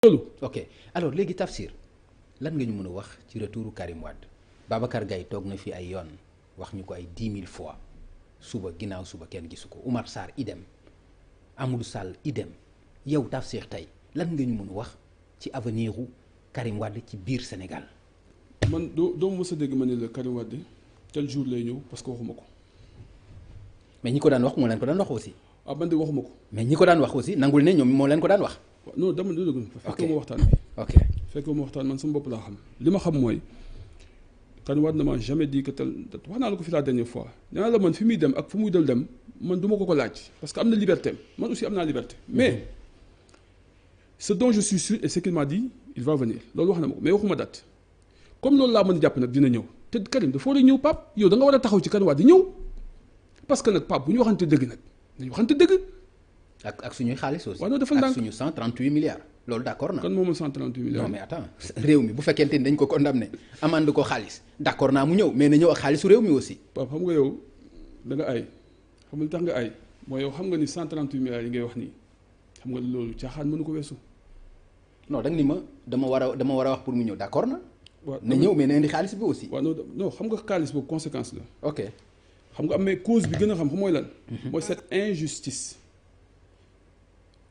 loolu. ok alors léegi Tafsir lan nga ñu mën a wax ci retouru Karim Wade Babacar Gaye toog na fi ay yoon wax ñu ko ay 10 000 fois suba ginnaaw suba kenn gisu ko Oumar Sarr idem Amadou Sall idem yow Tafsir tey lan nga ñu mën a wax ci avenir u Karim Wade ci biir Sénégal. man doo mës a dégg ma ne la Karim Wade tel jour lay ñëw parce que waxuma ko. mais ñi ko daan wax moo leen ko daan wax aussi. ah man de waxuma ko. mais ñi ko daan wax aussi nangul ne ñoom moo leen ko daan wax. non dama dégg. ok fekkee ma waxtaan bi. ok fekkee ma waxtaan man sama bopp laa xam. li ma xam mooy Karim Wade ne m'a jamais dit que tel wax naa la ko fi la dernière fois nee naa la man fi muy dem ak fu muy dem man du ma ko laaj parce que am na liberté man aussi am naa liberté. mais ce dont je suis sûr et ce qu'il m'a dit il va venir loolu wax na ma ko mais waxuma date comme loolu laa mën a jàpp nag dina ñëw te Karim dafa war a ñëw Pape yow da nga war a taxaw ci Karim Wade di ñëw parce que nag Pape bu ñu waxante dëgg nag nañu waxante dëgg. ak suñuy xaalis aussi. waaw non dafa ndànk ak suñu 138 milliards. loolu d'accord na kan moom 138 milliards. non mais attends réew mi bu fekkente ni dañ ko condamné amande ko xaalis d'accord naa mu ñëw mais na ñëw ak xaalisu réew mi aussi. Pape xam nga yow da nga ay xam nga li tax nga ay mooy yow xam nga ni 138 milliards yi ngay wax nii xam nga loolu caaxaan mënu ko weesu. non da nga ni ma dama war a wax pour mu ñëw d'accord na. waaw na ñëw mais na indi xaalis bi aussi. waaw non xam nga xaalis boobu conséquence la. ok xam nga am mais cause bi gën a xam mooy lan. mooy cette injustice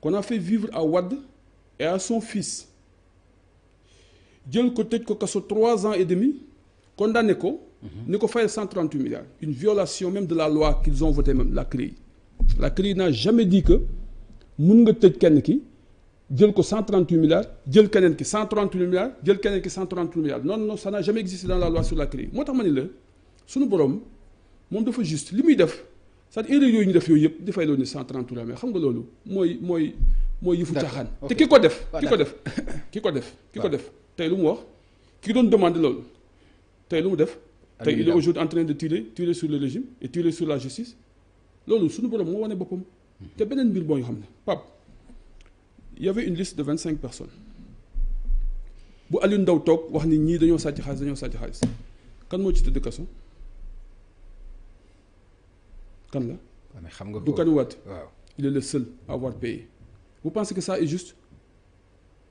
qu'on a fait vivre à Wade et à son fils jël ko tëj ko kaso 3 ans et demi condamné ko. ni ko fayal 138 milliards. une violation même de la loi qu'ils ont votée même la CREI. la CREI n'a jamais dit que mun nga tëj kenn ki jël ko 138 milliards jël keneen ki 138 milliards jël keneen ki 138 milliards non ça n'a jamais existé dans la loi sur la CREI moo tax ma ni la suñu borom moom dafa juste li muy def c'est-à-dire erreur yooyu ñu def yooyu yëpp di fay loolu ni 138 milliards mais xam nga loolu mooy yëfu caaxaan. te ki ko def tey lu mu wax ki doon demandé loolu tey lu mu def. tey il est aujourd'hui en train de tirer sur le régime et tirer sur la justice loolu suñu borom moo wane boppam. te beneen mbir boo ñu xam ne Pape il y avait une liste de 25 personnes bu Aliou Ndao toog wax ni ñii dañoo sàcc xaalis kan moo ci tëdd kaso kan la. mais xam nga du Karim Wade. waaw il est le seul à avoir payé. vous pensez que ça est juste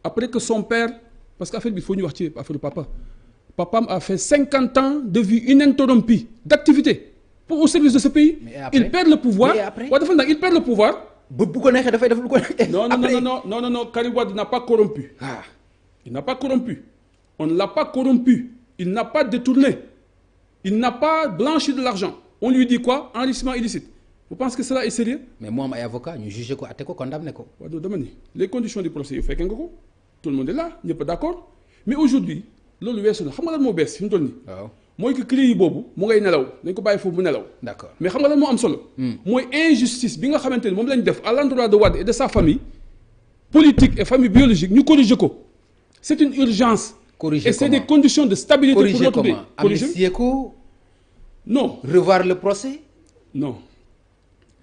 après que son père parce que affaire bi il faut ñu wax ci affaire papam a fait 50 ans de vie ininterrompue d'activité au service de ce pays. Il perd le pouvoir. waaw dafa nag il perd le pouvoir. bu ko neexee dafay def lu ko neexee. non Karim Wade n'a pas corrompu. Il n'a pas corrompu. On ne l'a pas corrompu. Il n'a pas détourné. Il n'a pas blanchi de l'argent. On lui dit quoi? Enrichissement illicite. Vous pensez que cela est sérieux? mais moom ay avocat ñu jugé ko atte ko condamné ko. waaw dama ni les conditions du procès yu fekkee nga ko tout le monde est là ñëpp d'accord mais aujourd'hui loolu weesu na xam nga lan moo bees fi mu toll nii. waaw mooy que CREI boobu mu ngay nelaw dañ ko bàyyi foofu mu nelaw. d'accord mais xam nga lan moo am solo. mooy injustice bi nga xamante ni moom lañ def à l'endroit de Wade et de sa famille politique et famille biologique ñu corriger ko c'est une urgence. corriger et c'est des conditions de stabilité pour notre pays. amnistier ko. non revoir le procès. non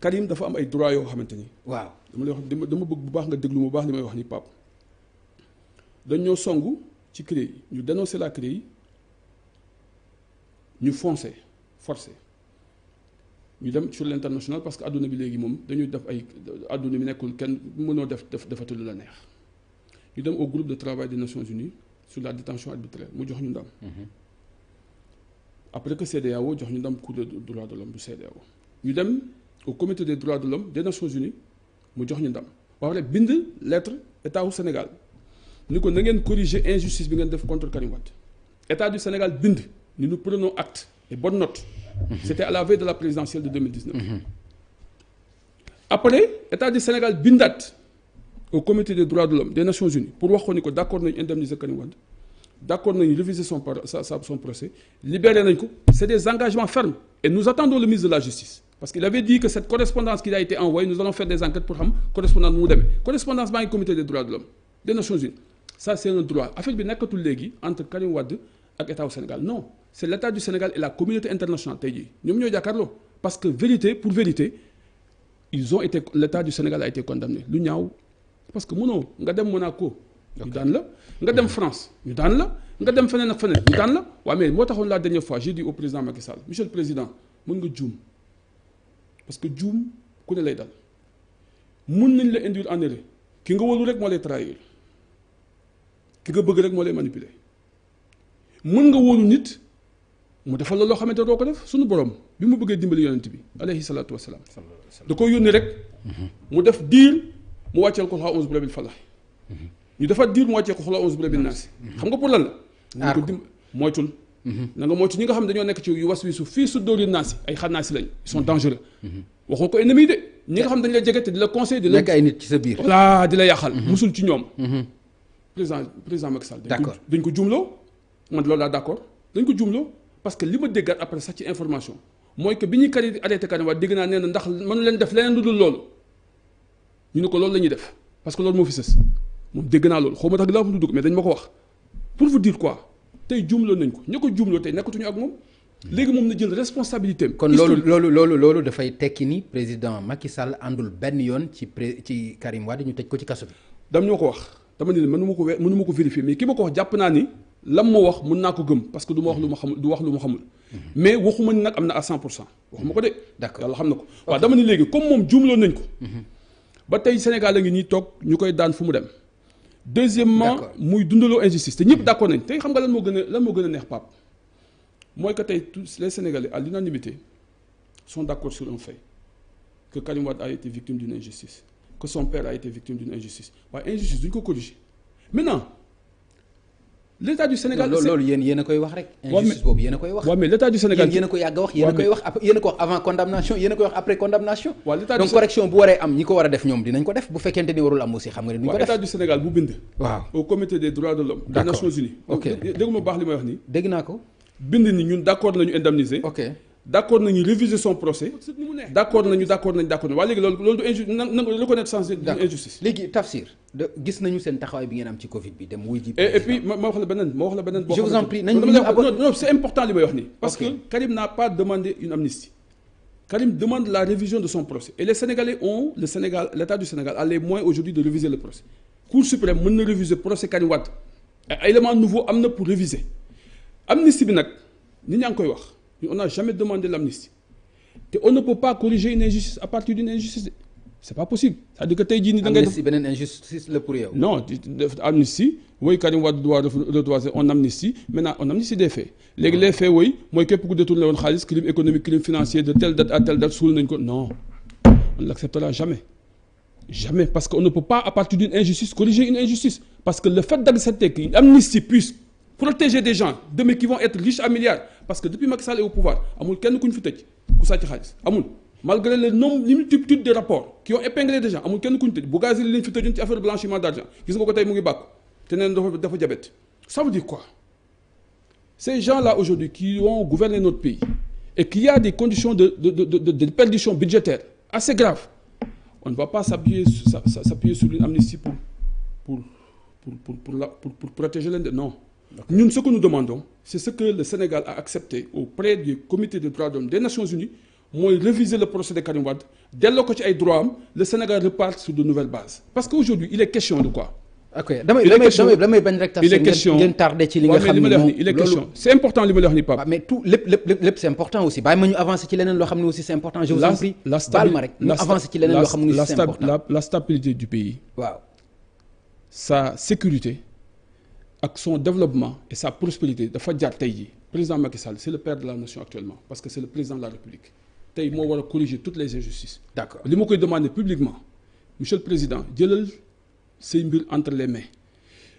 Karim dafa am ay droits yoo xamante ni. waaw dama lay wax dama bëgg bu baax nga déglu mu baax li may wax ni Pape dañoo songu ci CREI ñu dénoncer la CREI ñu forcé ñu dem sur l'international parce que adduna bi léegi moom dañuy def ay adduna bi nekkul kenn mënoo defatu lu la neex ñu dem au groupe de travail des Nations Unies sur la détention arbitraire mu jox ñu ndam. après que CEDEAO jox ñu ndam cour des droits de l'homme bu CEDEAO ñu dem au comité des droits de l'homme des Nations Unies mu jox ñu ndam ba pare bind lettre état wu Sénégal ni ko na ngeen corriger injustice bi ngeen def contre Karim Wade état du Sénégal bind ni nous prenons acte et bonne note. C'était à la veille de la présidentielle de 2019. Après état du Sénégal bindaat au comité des droits de l'homme des Nations Unies pour wax ko ni ko d'accord nañu indemniser Karim Wade d'accord nañu réviser son procès libérer nañ ko c'est des engagements fermes et nous attendons le ministre de la Justice parce qu'il avait dit que cette correspondance qui a été envoyée nous allons faire des enquêtes pour xam correspondance mu demee correspondance baa ngi comité des droits de l'homme des Nations Unies ça c'est un droit affaire bi nekkatul léegi entre Karim Wade ak état au Sénégal non c'est l'état du Sénégal et la communauté internationale tey jii ñoom ñoo jàkkaarloo parce que pour vérité l'état du Sénégal a été condamné lu ñaaw parce que mënoo nga dem Monaco ñu daan la nga dem France ñu daan la nga dem feneen ak feneen ñu daan la waaw mais moo taxoon la dernière fois j'ai dit au président Macky Sall monsieur le président mën nga juum parce que juum ku ne lay dal mun nañ la induire en erreur ki nga wóolu rek moo lay trahir ki nga bëgg rek moo lay manipuler mën nga wóolu nit mu defal la loo xamante doo ko def suñu borom bi mu bëggee dimbali yonent bi alayhi salaatu wasalaam da koy yónni rek mu def diir mu wàcceel ko xulaa onze bi rabbil falaq ñu defaat diir mu wàccee ko xulaa onze bi rabbin naas xam nga pour lan la ñu ko moytul na nga moytu ñi nga xam ne dañoo nekk ci yu was wi su fii su dóori naasi ay xannaasi lañ ils sont dangereux waxoo ko ennemi de ñi nga xam dañ la jege te di la conseil di la nekk ay nit ci sa biir voilà di la yàqal musul ci ñoom président Macky Sall dañ ko jumloo man loolu laa d'accord dañ ko jumloo parce que li ma déggaat après sax ci information mooy que bi ñuy arrêté Karim Wade dégg naa nee na ndax mënu leen def leneen lu dul loolu ñu ne ko loolu la ñuy def parce que loolu moo fi sës moom dégg naa loolu xaw ma tax laa fa dugg mais dañ ma ko wax pour vous dire quoi tey jumloo nañ ko ñu ko jumloo tey nekkatuñu ak moom léegi moom na jël responsabilité am. kon loolu dafay tekki ni président Macky Sall àndul benn yoon ci Karim Wade ñu tëj ko ci kaso bi. dam ñoo ko wax dama ne mënu ma ko vérifier mais ki ma ko wax jàpp naa ni lam ma wax mën naa ko gëm parce que du ma wax lu ma xamul du wax lu ma xamul mais waxuma ni nag am na à 100% waxuma ko de. d'accord yàlla xam na ko. waaw dama ni léegi comme moom jumloo nañ ko. ba tey Sénégal a ngi ñuy toog ñu koy daan fu mu dem. deuxièmement muy dundaloo injustice te ñëpp d'accord nañ tey xam nga lan moo gën a neex Pape mooy que tey tous les Sénégalais à l'unanimité sont d'accord sur un fait que Karim Wade a été victime d'une injustice que son père a été victime d'une injustice waaye injustice duñ ko corriger maintenant l'état du Sénégal. loolu yéen a koy wax rek. injustice boobu yéen a koy wax. waaw mais l'état du Sénégal yéen a ko yàgg a wax yéen a koy wax yéen a ko wax avant condamnation yéen a koy wax après condamnation. waaw l'état donc correction bu waree am ñi ko war a def ñoom dinañ ko def bu fekkente ni warul am aussi xam nga ni duñ ko def. état du Sénégal bu bind. waaw au comité des droits de l'homme des Nations Unies. ok dégg ma baax li may wax nii. dégg naa ko. bind ni ñun d'accord nañu indemniser. ok d'accord nañu réviser son procès. d'accord nañu waaye léegi loolu du injustice na reconnaître sans injustice. léegi Tafsir gis nañu seen taxawaay bi ngeen am ci Covid bi dem wuy ji. et puis ma wax la beneen boo je vous en prie non c'est important li may wax nii. parce que Karim n'a pas demandé une amnistie. Karim demande la révision de son procès et les Sénégalais ont l'État du Sénégal a les moyens aujourd'hui de réviser le procès. Cour suprême mën na réviser procès Karim Wade ay éléments nouveaux am na pour réviser amnistie bi nag nit ñaa ngi koy wax. On n'a jamais demandé l'amnistie te on ne peut pas corriger une injustice à partir d'une injustice c'est pas possible c'est-à-dire que tey jii nii da ngay def amnistie beneen injustice la pour yow. non amnistie oui Karim Wade doit retoiser on amnistie maintenant on amnistie des faits léegi les faits oui mooy képp ku détourné woon xaalis crime économique crime financier de telle date à telle date suul nañ ko non on ne l'acceptera jamais parce que on ne peut pas à partir d'une injustice corriger une injustice parce que le fait d'accepter qu'une amnistie puisse protéger des gens demain qui vont être riches à milliards parce que depuis Macky Sall est au pouvoir amul kenn ku ñu fi tëj ku sàcc xaalis amul malgré le nombre multitude de rapports qui ont épinglé des gens amul kenn ku ñu tëj Bougazelli lañ fi tëjoon ci affaire blanchiment d'argent gis nga ko tey mu ngi bàkku te neen dafa diabète ça veut dire quoi ces gens-là aujourd'hui qui ont gouverné notre pays et qu'il y a des conditions de perdition budgétaire assez graves on ne va pas s'appuyer sur une amnistie pour protéger leen de non. ñun ce que nous demandons c'est ce que le Sénégal a accepté auprès du comité des droits de l'homme des Nations Unies mooy réviser le procès de Karim Wade delloo ko ci ay droits am le Sénégal repart sur de nouvelles bases parce que aujourd'hui il est question de quoi. ok damay bañ rek. il est question ngeen tardé ci li nga xam ne moom il est question c'est important li ma la wax ni Pape. waaw mais tout lépp c'est important aussi bàyyi ma ñu avancer ci leneen loo xam ne aussi c'est important. je vous en prie baal ma rek ñu avancer ci leneen loo xam ne aussi c'est important. la stabilité du pays. waaw sa sécurité. ak son développement et sa prospérité dafa jaar tey jii président Macky Sall c'est le père de la nation actuellement parce que c'est le président de la République tey moo war a corriger toutes les injustices. D'accord li ma koy demander publiquement monsieur le président jëlal say mbir entre les mains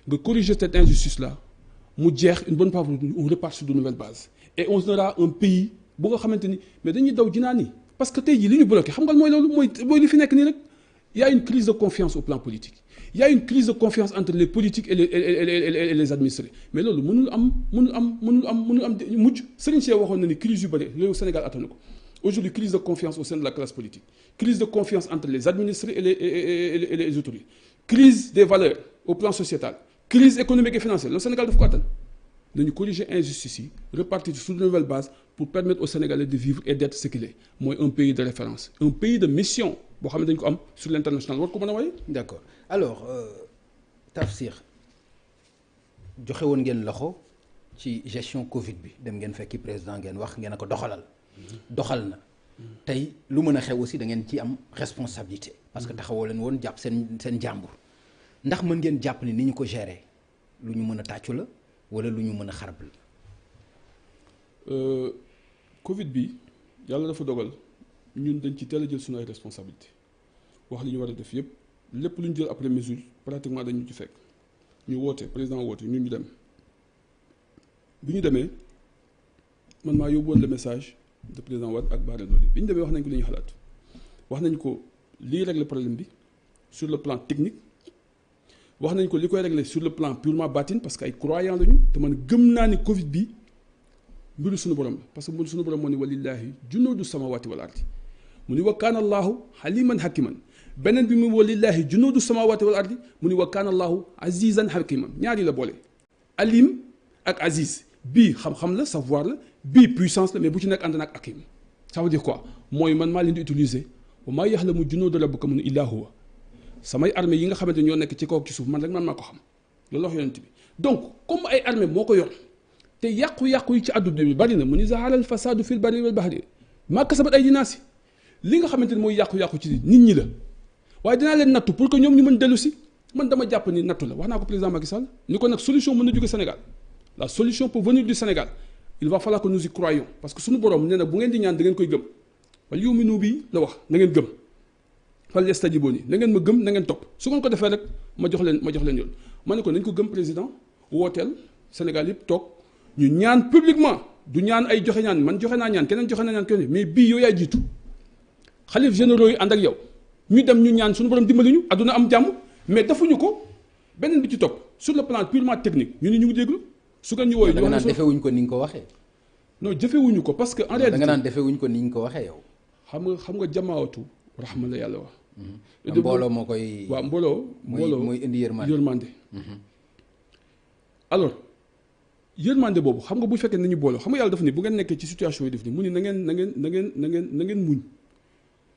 nga corriger cette injustice là mu jeex une bonne fois on repart sur de nouvelles bases et on aura un pays bu nga xamante ni mais dañuy daw jinaa ni parce que tey jii li ñu bloqué xam nga mooy loolu mooy li fi nekk nii rek il y a une crise de confiance au plan politique. Il y a une crise de confiance entre les politiques et les administrés mais loolu mënul am mujj Serigne Cheikh waxoon na ni crise yu bëri réew Sénégal attanu ko aujourd'hui crise de confiance au sein de la classe politique crise de confiance entre les administrés et les autorités crise des valeurs au plan sociétal crise économique et financière le Sénégal daf ko attan nañu corriger injustice yi repartir sur de nouvelles bases pour permettre aux Sénégalais de vivre et d'être ce qu'il est mooy un pays de référence un pays de mission boo xam ne dañu ko am sur l'international war ko mën a waaye. d'accord alors Tafsir joxe woon ngeen loxo ci gestion Covid bi dem ngeen fekki président ngeen wax ngeen a ko doxal na tey lu mën a xew aussi da ngeen ci am responsabilité parce que taxawoo leen woon jàpp seen jàmbur ndax mën ngeen jàpp ni ñu ko gérer lu ñu mën a tàccu la wala lu ñu mën a xarab la. Covid bi yàlla dafa dogal ñun dañ ci teel a jël suñu ay responsabilité wax li ñu war a def yëpp lépp lu ñu jël après mesure pratiquement dañu ci fekk ñu woote président woote ñun ñu dem bi ñu demee man maa yóbbu woon le message de président Wade ak Bara Dolly bi ñu demee wax nañ ko li ñu xalaat wax nañ ko lii régler problème bi sur le plan technique wax nañ ko li koy régler sur le plan purement bâtine parce que ay croyants lañu te man gëm naa ni Covid bi mbiru suñu borom la parce que mbiru suñu borom moo ni walillahi junuudu samawati wal ardi mu ni wa kaana allahu haliman hakiman beneen bi mu walillahi junuudu samawati wal ardi mu ni wa kaana allahu azizan hakiman ñaari la boole alim ak aziz bii xam-xam la savoir la bii puissance la mais bu ci nekk ànd na ak hakim ça veut dire quoi mooy man maa leen di utiliser wa maa yaxlamu junuuda rabbika mun illaa huwa samay armée yi nga xamante ñoo nekk ci kaw ci suuf man rek man maa ko xam loolu wax yonent bi donc comme ay armée moo ko yor te yàqu-yàqu yi ci àdduna bi bari na mu ni zaharal fasadu fil barri wal bahri maa kasabat ay dinaasi li nga xamante ni mooy yàqu-yàqu ci nit ñi la waaye dinaa leen nattu pour que ñoom ñu mën dellu si man dama jàpp ni nattu la wax naa ko président Macky Sall ni ko nag solution mën na jóge Sénégal la solution peut venir du Sénégal il va falloir que nous y croyons parce que suñu borom nee na bu ngeen di ñaan da ngeen koy gëm wala yuminu bi la wax na ngeen gëm fal yastajibooni na ngeen ma gëm na ngeen topp su ngeen ko defee rek ma jox leen yoon ma ne ko nañ ko gëm président wooteel Sénégal yëpp toog ñu ñaan publiquement du ñaan ay joxe ñaan man joxe naa ñaan keneen joxe naa ñaan keneen mais bii yow yaay jiitu xalif généraux yi ànd ak yow ñu dem ñu ñaan suñu borom dimbali ñu àdduna am jàmm mais defuñu ko beneen bi ci topp sur le plan purement technique ñu ni ñu ngi déglu su ngeen ñu wooyee. da nga naan defewuñ ko ni nga ko waxee. non jëfewuñu ko parce que en réalité da nga naan defewuñ ko ni nga ko waxee yow. xam nga jamaawatu rahma la yàlla wax. mbooloo moo koy. waaw mbooloo mooy indi yërmande. alors yërmande boobu xam nga bu fekkee nañu booloo xam nga yàlla dafa ni bu ngeen nekkee ci situation yi def ni mu ni na ngeen muñ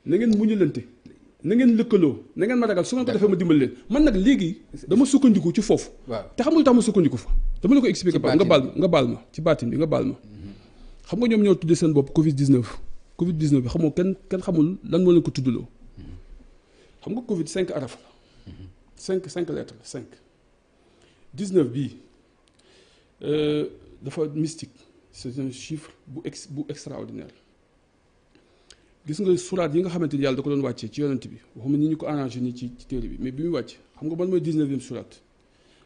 na ngeen muñalante na ngeen lëkkaloo na ngeen ma ragal su ngeen ko defee ma dimbali leen man nag léegi dama sukkandiku ci foofu. waaw te xam nga lu tax ma sukkandiku fa dama la ko expliquer ba nga baal ma ci baatin bi nga baal ma. xam nga ñoom ñoo tuddee seen bopp Covid 19 Covid 19 bi xamoo kenn xamul lan moo leen ko tuddaloo xam nga Covid 5 araf la. 5 lettres la 5. 19 bii dafa mystique c'est un chiffre bu extraordinaire gis nga suraat yi nga xamante ni yàlla da ko doon wàccee ci yonent bi waxuma ni ñu ko arrangé nii ci téere bi mais bi muy wàcc xam nga ban mooy 19e suraat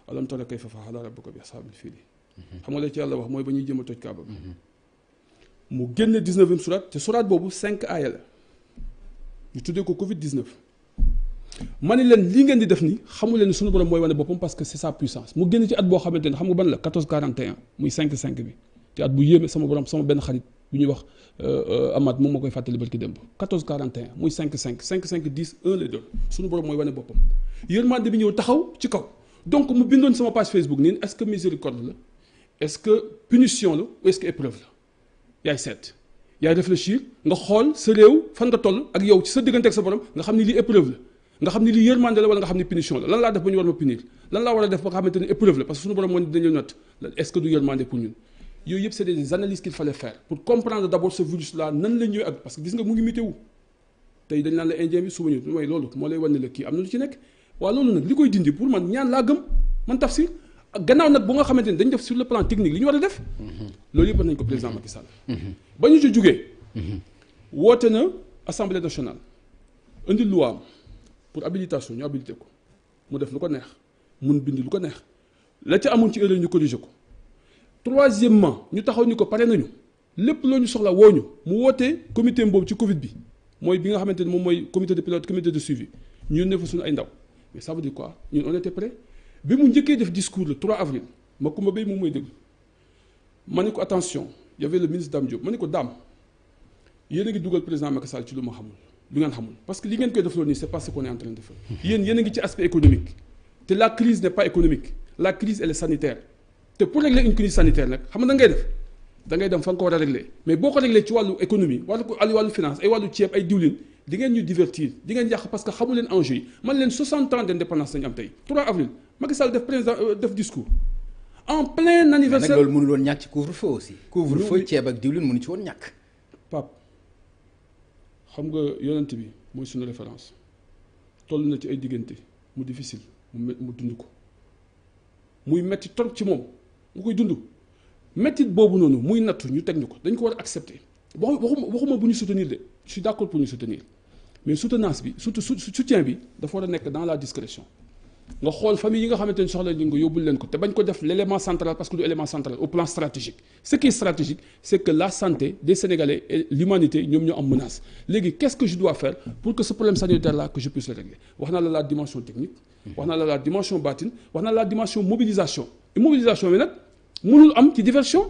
alam tara kayfa fa'ala rabbuka bi ashaabil fiil xam nga la ci yàlla wax mooy ba ñuy jëm a toj kaaba bi mu génne 19e suraat te suraat boobu 5 aaya la ñu tuddee ko Covid 19. ma ne leen lii ngeen di def ni xamu leen suñu borom mooy wane boppam parce que c'est sa puissance mu génn ci at boo xamante ne xam nga ban la 1441 muy 5-5 bi ci at bu yéeme sama borom sama benn xarit bu ñuy wax Amath moom ma koy fàttali barki démb 1441 muy 5-5 5-5 10 1 lay doon suñu borom mooy wane boppam yërmande bi ñëw taxaw ci kaw donc mu bindoon sama page Facebook nii est-ce que miséricorde la est-ce que punition la ou est-ce que épreuve la yaay seet yaay réfléchir nga xool sa réew fan nga toll ak yow ci sa diggante ak sa borom nga xam ni lii épreuve la nga xam ni lii yërmande la wala nga xam ni punition la lan laa def ba ñu war ma punir lan laa war a def ba nga xamante ni épreuve la parce que suñu borom moo ni dañu note est-ce que du yërmande pour ñun yooyu yëpp c'est des analyses qu'il fallait faire pour comprendre d'abord ce virus là nan la ñëwee ak parce que gis nga mu ngi muté tey dañ naan la indien bi suba ñu mooy loolu moo lay wan ne la kii am na lu ci nekk waaw loolu nag li koy dindi pour man ñaan laa gëm man Tafsir gannaaw nag bu nga xamante ni dañ def sur le plan technique li ñu war a def loolu yëpp nañ ko président Macky Sall ba ñu ci jógee woote na assemblée nationale indi loi am pour habilitation ñu habilité ko mu def lu ko neex mun bind lu ko neex la ca amoon ci erreur ñu corrigé ko troisièmement ñu taxaw ni ko pare nañu lépp loo ñu soxla woo ñu mu wootee comité boobu ci Covid bi mooy bi nga xamante ni moom mooy comité de pilote comité de suivi ñu ne fa suñu ay ndaw mais ça veut dire quoi ñun on était prêt bi mu njëkkee def discours le 3 avril ma kumba bay moom mooy déglu ma ne ko attention y avait le ministre Dame Diop ma ne ko Dame yéen a ngi dugal président Macky Sall ci lu ma xamul lu ngeen xamul parce que li ngeen koy defloo nii c'est pas ce qu'on est en train de faire yéen a ngi ci aspect économique te la crise n'est pas économique la crise elle est sanitaire te pour régler une crise sanitaire nag xam nga da ngay def da ngay dem fa nga ko war a régler mais boo ko régler ci wàllu économie wàllu finance ay wàllu ceeb ay diwlin di ngeen ñu divertir di ngeen yàq parce que xamu leen enjeu yi man leen 60 ans d'indépendance lañu am tey 3 avril Macky Sall def discours en plein anniversaire. mais nag loolu mënul woon ñàkk ci couvre-feu aussi. couvre-feu ceeb ak diwlin mënu ci woon ñàkk. Pape xam nga yonent bi mooy suñu référence toll na ci ay diggante mu difficile mu dund ko muy metti trop ci moom mu koy dund mettit boobu noonu muy nattu ñu teg ñu ko dañ ko war a accepter waxuma bu ñu soutenir de je suis d'accord pour ñu soutenir mais soutenance bi surtout soutien bi dafa war a nekk dans la discrétion nga xool famille yi nga xamante ni soxla nañ ko yóbbul leen ko te bañ ko def l'élément central parce que du élément central au plan stratégique ce qui est stratégique c'est que la santé des Sénégalais et l'humanité ñoom ñoo am menace léegi qu'est-ce que je dois faire pour que ce problème sanitaire là que je puisse le régler wax naa la dimension technique wax naa la dimension baatine wax naa la dimension mobilisation et mobilisation bi nag mënul am ci diversion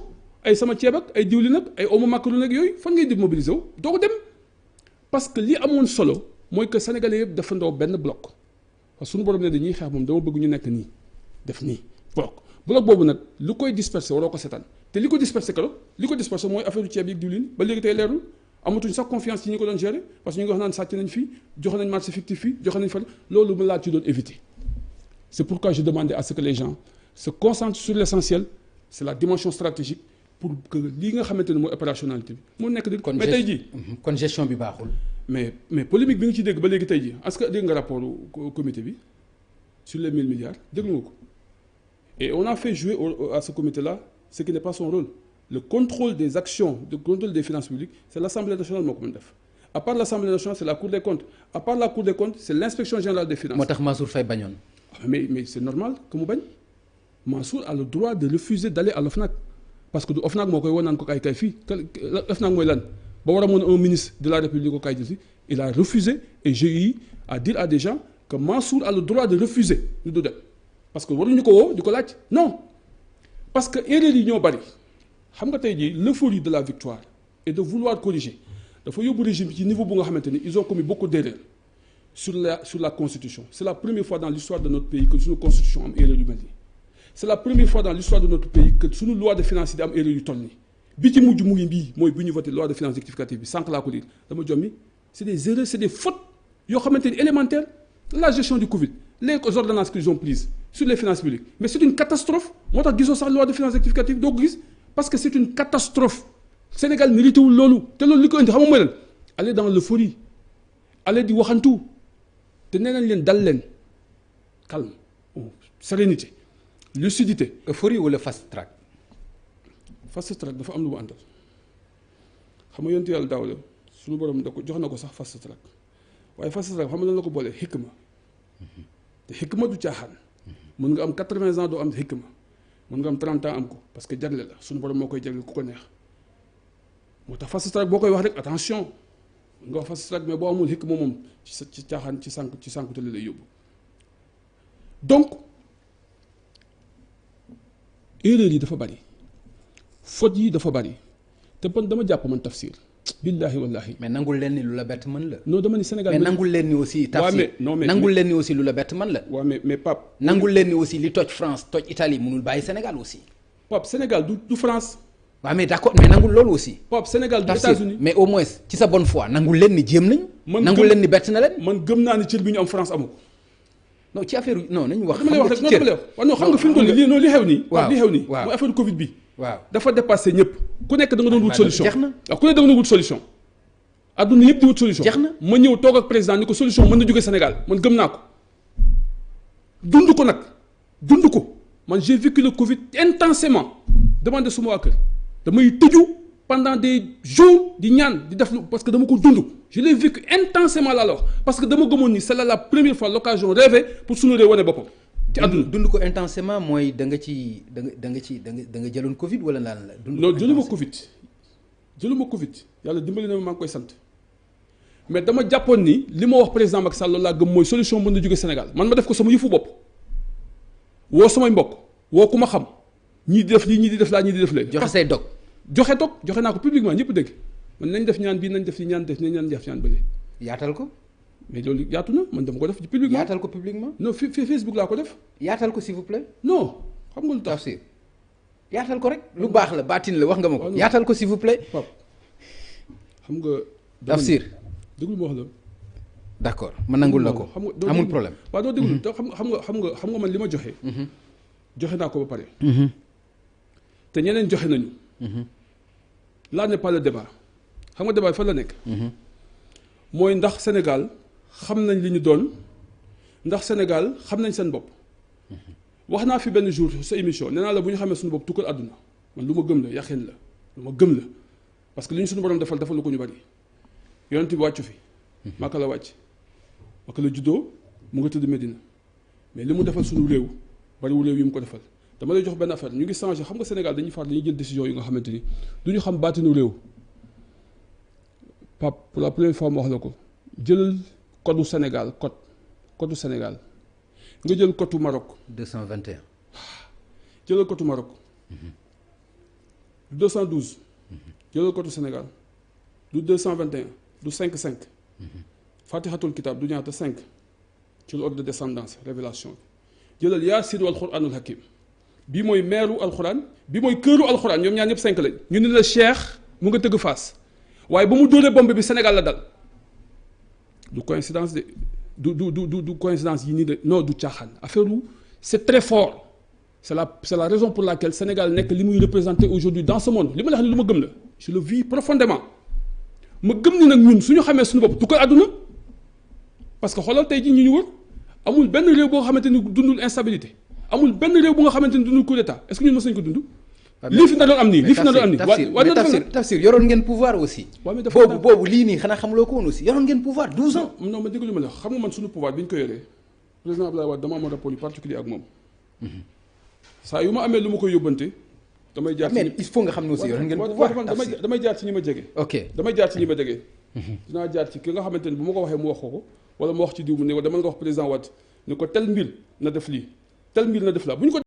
ay sama ceeb ak ay diwlin ak ay omo macaron ak yooyu fan ngay di mobiliser wu doo ko dem parce que li amoon solo mooy que Sénégalais yëpp dafa ndoo benn bloc parce que suñu borom ne dañuy xeex moom dama bëgg ñu nekk nii def nii bloc boobu nag lu koy disperser waroo ko seetaan te li ko disperser mooy affaire ceeb yi diwlin ba léegi tey leerul amatuñ sax confiance ci ñi ko doon gérer parce que ñu ngi wax naan sàcc nañ fii joxe nañ marché fictif fii joxe nañ fa loolu ma laa ci doon éviter c'est pourquoi je demandais à ce que les gens se concentrent sur l'essentiel c'est la dimension stratégique pour que lii nga xamante ne mooy opérationnalité bi moo nekk di mais tey jii kon gestion bi baaxul mais polémique bi nga ci dégg ba léegi tey jii est-ce que dégg nga rapport comité bi sur les 1000 milliards déglu nga ko et on a fait jouer à ce comité-là ce qui n'est pas son rôle le contrôle des actions le contrôle des finances publiques c'est l'Assemblée nationale moo ko mën def à part l'Assemblée nationale c'est la Cour des comptes à part la Cour des comptes c'est l'inspection générale des finances. moo tax Mansour Faye bañoon. mais c'est normal que mu bañ Mansour a le droit de refuser d'aller à l'OFNAC parce que du OFNAC moo koy woo naan ko kay fii OFNAC mooy lan ba war a mën un ministre de la République ko kay jël il a refusé et j'ai eu à dire à des gens que Mansour a le droit de refuser ñu du dem parce que waruñu ko woo di ko laaj non parce que erreur yi ñoo bari xam nga tey jii l'euphorie de la victoire et de vouloir corriger dafa yóbbu régime bi ci niveau bu nga xamante ni ils ont commis beaucoup d'erreurs sur la constitution c'est la première fois dans l'histoire de notre pays que suñu constitution am erreur yu mel nii c'est la première fois dans l'histoire de notre pays que suñu loi de finances yi di am erreur yu toll nii bi ci mujj mu ngi bii mooy bi ñu voté loi de finances rectificative bi sànq laa ko lire dama jommi c'est des erreurs c'est des fautes yoo xamante ni élémentaires la gestion du Covid les ordonnances qu'ils ont prises sur les finances publiques mais c'est une catastrophe moo tax gisoo sax loi de finances rectificative doo ko gis parce que c'est une catastrophe Sénégal mérité wul loolu te loolu li ko indi xam nga mooy lan aller dans l'euphorie aller di waxantu te nee nañ leen dal leen calme sérénité lucidité. euphorie wala fast track. fast track dafa am lu mu àndal xam nga yontu yàlla daaw la suñu borom da ko jox na ko sax fast track waaye fast track xam nga lan la ko boolee xikma te xikma du caaxaan mën nga am 80 ans doo am xikma mën nga am 30 ans am ko parce que jagle la suñu borom moo koy jagle ku ko neex moo tax fast track boo koy wax rek attention nga wax fast track mais boo amul xikma moom ci caaxaan ci sànq te lay yóbbu donc erreur yi dafa bari faute yi dafa bari te man dama jàpp man Tafsir billahi wallahi mais nangul leen ni lu la bett mën la. non dama ni Sénégal mais nangul leen ni aussi. Tafsir nangul leen ni aussi lu la bett mën la. waaw mais Pape. nangul leen ni aussi li toj France toj Italie mënul bàyyi Sénégal aussi. Pape Sénégal du France. waaw mais d'accord mais nangul loolu aussi. Pape Sénégal du États-Unis mais au moins ci sa bonne foi nangul leen ni jéem nañ. nangul leen ni bett na leen. man gëm naa ni cër bi ñu am France amu ko. non ci affaire non nañu wax. dama lay wax rek non non xam nga fi mu toll nii li xew nii. waaw li xew nii. waaw mooy affaire Covid bi. waaw dafa dépassé ñëpp. ku nekk da nga doon wut solution jeex na. waaw ku nekk da nga doon wut solution. adduna yëpp di wut solution. jeex na ma ñëw toog ak président ni ko solution mën na jóge Sénégal man gëm naa ko. dund ko nag dund ko man j'ai vécu le Covid intensément demandé suma waa kër damay tëju pendant des jours di ñaan di def lu parce que dama ko dund. je l'ai vécu intensément laa la wax parce que dama gëmoon ni c'est la première fois l'occasion rêvée pour suñu réew wane boppam. ci àdduna dund ko intensément mooy da nga jëloon Covid wala naan la. dund non jëluma Covid yàlla dimbali na ma maa ngi koy sant mais dama jàppoon ni li ma wax président Macky Sall loolu laa gëm mooy solution mën na jóge Sénégal man ma def ko sama yëfu bopp woo samay mbokk woo ku ma xam ñii di def lii ñii di def laa ñii di def lee. joxe say dog. joxe naa ko publiquement ñëpp dégg man nañ def ñaan bii nañ def ñaan bële. yaatal ko. mais loolu yaatu na man dama ko def publiquement. yaatal ko publiquement. non fi Facebook laa ko def. yaatal ko s'il vous plaît. non xam nga lu tax. Tafsir yaatal ko rek. lu baax la baatin la wax nga ma ko. yaatal ko s'il vous plaît. Pape xam nga. Tafsir déglu ma wax la. d'accord ma nangul la ko. amul problème. waaw doo déglu xam nga man li ma joxe. joxe naa ko ba pare. te ñeneen joxe nañu. là n'est pas le débat xam nga débat bi fan la nekk. mooy ndax Sénégal xam nañ li ñu doon ndax Sénégal xam nañ seen bopp. wax naa fi benn jour sa émission nee naa la bu ñu xamee suñu bopp tukkal àdduna man lu ma gëm la yaxin la lu ma gëm la parce que li ñu suñu borom defal lu ko ñu bari yonent bi wàccu fi Màkka la wàcc Màkka la juddoo mu nga tëdd Medina mais li mu defal suñu réew bariwul réew yi mu ko defal dama lay jox benn affaire ñu ngi changé xam nga Sénégal dañuy jël décision yi nga xamante ni du ñu xam baatinu réew Pape pour la première fois ma wax la ko jëlal code du Sénégal code du Sénégal nga jël code du Maroc 221 jëlal code du Maroc 212 jëlal code du Sénégal du 221 du 5 Fatihatul Kitab du ñaata 5 ci l'ordre de descendance révélation bi jëlal Yaasin wal Qur'anul Hakim bii mooy meeru alxuraan bii mooy këru alxuraan ñoom ñaar ñëpp 5 lañ ñu ne la Cheikh mu nga tëgg Fass waaye ba mu dóoree bombe bi Sénégal la dal du coïncidence de du coïncidence yi nii de non du caaxaan affaire wu c'est très fort c'est la raison pour laquelle Sénégal nekk li muy représenté aujourd'hui dans ce monde li ma la wax ne lu ma gëm la je le vis profondément ma gëm ni nag ñun suñu xamee suñu bopp tukkal àdduna parce que xoolal tey jii ñu wër amul benn réew boo xamante ni dundul instabilité amul benn réew bu nga xamante ni dundul coup d'état est-ce que ñun mës nañu ko dund. lii fi na doon am nii lii fi na doon am nii. Tafsir yoroon ngeen pouvoir aussi. waaw mais dafa boobu lii nii xanaa xamuloo ko woon aussi yoroon ngeen pouvoir 12 ans. non ma dégg lu ma la xam nga man suñu pouvoir bi ñu ko yoree président Abdoulaye Wade dama amoon rapport yu particulier ak moom. saa yu ma amee lu ma koy yóbbante. damay jaar ci mais il faut nga xam ne aussi yoroon ngeen pouvoir damay jaar ci ñi ma jege. ok damay jaar ci ñi ma jege. dinaa jaar ci ki nga xamante ni bu ma ko waxee mu wax ko wala mu wax ci diw mu ne dama nga wax président Wade ni ko tel mbir na def lii tel mbir na def la bu ñu ko